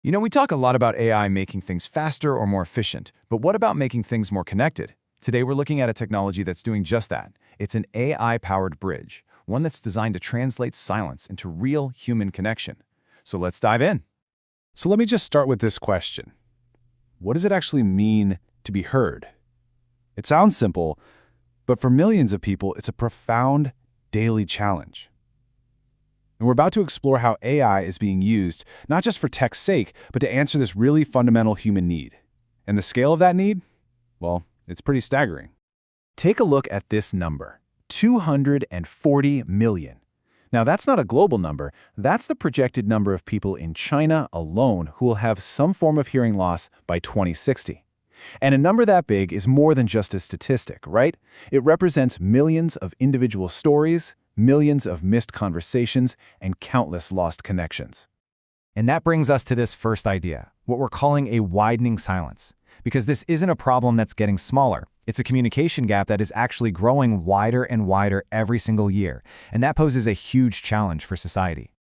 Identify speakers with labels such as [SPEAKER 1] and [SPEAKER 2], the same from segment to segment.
[SPEAKER 1] We talk a lot about AI making things faster or more efficient, but what about making things more connected? Today we're looking at a technology that's doing just that. It's an AI-powered bridge, one that's designed to translate silence into real human connection. So let's dive in. So let me just start with this question. What does it actually mean to be heard? It sounds simple, but for millions of people, it's a profound daily challenge. And we're about to explore how AI is being used, not just for tech's sake, but to answer this really fundamental human need. And the scale of that need? Well, it's pretty staggering. Take a look at this number, 240 million. Now, that's not a global number. That's the projected number of people in China alone who will have some form of hearing loss by 2060. And a number that big is more than just a statistic, right? It represents millions of individual stories, millions of missed conversations, and countless lost connections.
[SPEAKER 2] And that brings us to this first idea, what we're calling a widening silence. Because this isn't a problem that's getting smaller. It's a communication gap that is actually growing wider and wider every single year. And that poses a huge challenge for society.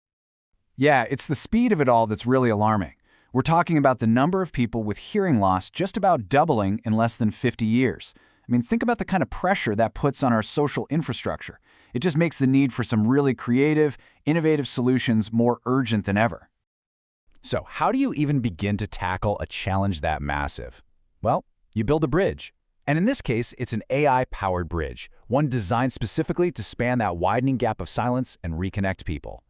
[SPEAKER 3] Yeah, it's the speed of it all that's really alarming. We're talking about the number of people with hearing loss just about doubling in less than 50 years. I mean, think about the kind of pressure that puts on our social infrastructure. It just makes the need for some really creative, innovative solutions more urgent than ever.
[SPEAKER 2] So how do you even begin to tackle a challenge that massive? Well, you build a bridge. And in this case, it's an AI-powered bridge, one designed specifically to span that widening gap of silence and reconnect people.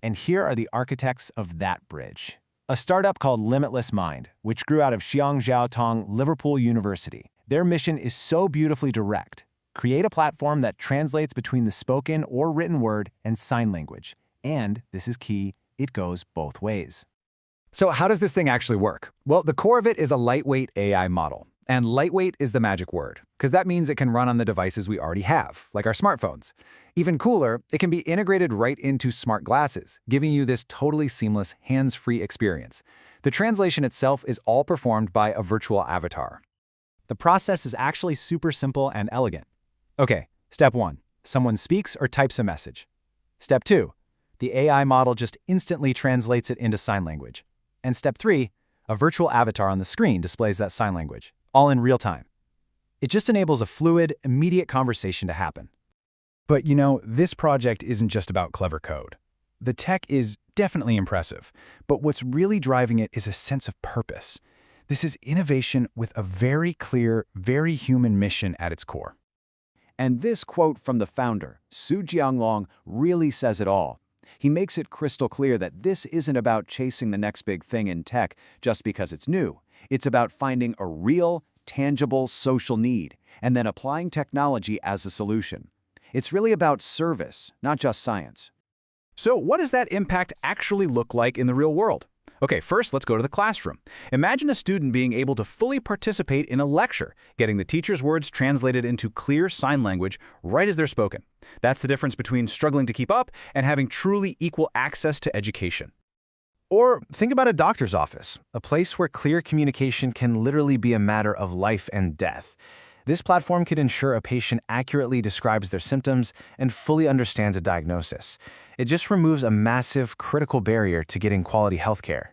[SPEAKER 2] And here are the architects of that bridge. A startup called Limitless Mind, which grew out of Xian Jiaotong-Liverpool University. Their mission is so beautifully direct. Create a platform that translates between the spoken or written word and sign language. And, this is key, it goes both ways. So how does this thing actually work? Well, the core of it is a lightweight AI model. And lightweight is the magic word, because that means it can run on the devices we already have, like our smartphones. Even cooler, it can be integrated right into smart glasses, giving you this totally seamless, hands-free experience. The translation itself is all performed by a virtual avatar. The process is actually super simple and elegant. Okay, step 1. Someone speaks or types a message. Step 2. The AI model just instantly translates it into sign language. And step 3. A virtual avatar on the screen displays that sign language, all in real time. It just enables a fluid, immediate conversation to happen. But this project isn't just about clever code. The tech is definitely impressive, but what's really driving it is a sense of purpose. This is innovation with a very clear, very human mission at its core.
[SPEAKER 3] And this quote from the founder, Su Jionglong, really says it all. He makes it crystal clear that this isn't about chasing the next big thing in tech just because it's new. It's about finding a real, tangible social need and then applying technology as a solution. It's really about service, not just science.
[SPEAKER 2] So what does that impact actually look like in the real world? Okay, first let's go to the classroom. Imagine a student being able to fully participate in a lecture, getting the teacher's words translated into clear sign language right as they're spoken. That's the difference between struggling to keep up and having truly equal access to education. Or think about a doctor's office, a place where clear communication can literally be a matter of life and death. This platform could ensure a patient accurately describes their symptoms and fully understands a diagnosis. It just removes a massive, critical barrier to getting quality healthcare.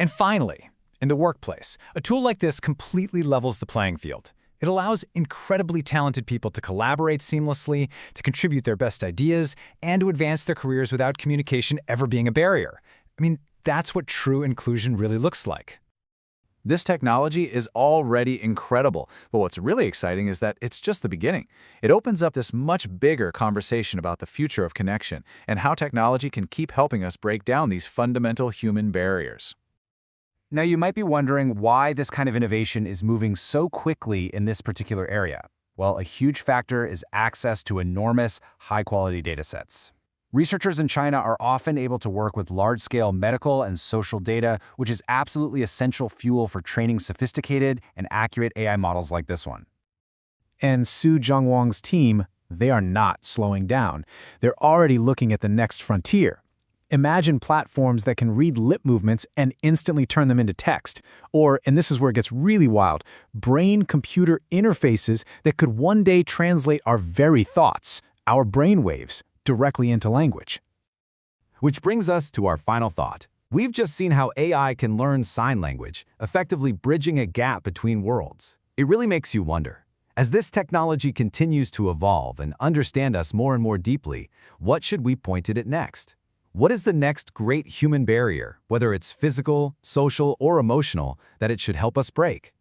[SPEAKER 2] And finally, in the workplace, a tool like this completely levels the playing field. It allows incredibly talented people to collaborate seamlessly, to contribute their best ideas, and to advance their careers without communication ever being a barrier. I mean, that's what true inclusion really looks like.
[SPEAKER 1] This technology is already incredible, but what's really exciting is that it's just the beginning. It opens up this much bigger conversation about the future of connection and how technology can keep helping us break down these fundamental human barriers.
[SPEAKER 2] Now, you might be wondering why this kind of innovation is moving so quickly in this particular area. Well, a huge factor is access to enormous, high-quality datasets. Researchers in China are often able to work with large-scale medical and social data, which is absolutely essential fuel for training sophisticated and accurate AI models like this one. And Su Jionglong's team, they are not slowing down. They're already looking at the next frontier. Imagine platforms that can read lip movements and instantly turn them into text. Or, and this is where it gets really wild, brain-computer interfaces that could one day translate our very thoughts, our brainwaves, directly into language. Which brings us to our final thought.
[SPEAKER 1] We've just seen how AI can learn sign language, effectively bridging a gap between worlds. It really makes you wonder, as this technology continues to evolve and understand us more and more deeply, what should we point at it next? What is the next great human barrier, whether it's physical, social, or emotional, that it should help us break?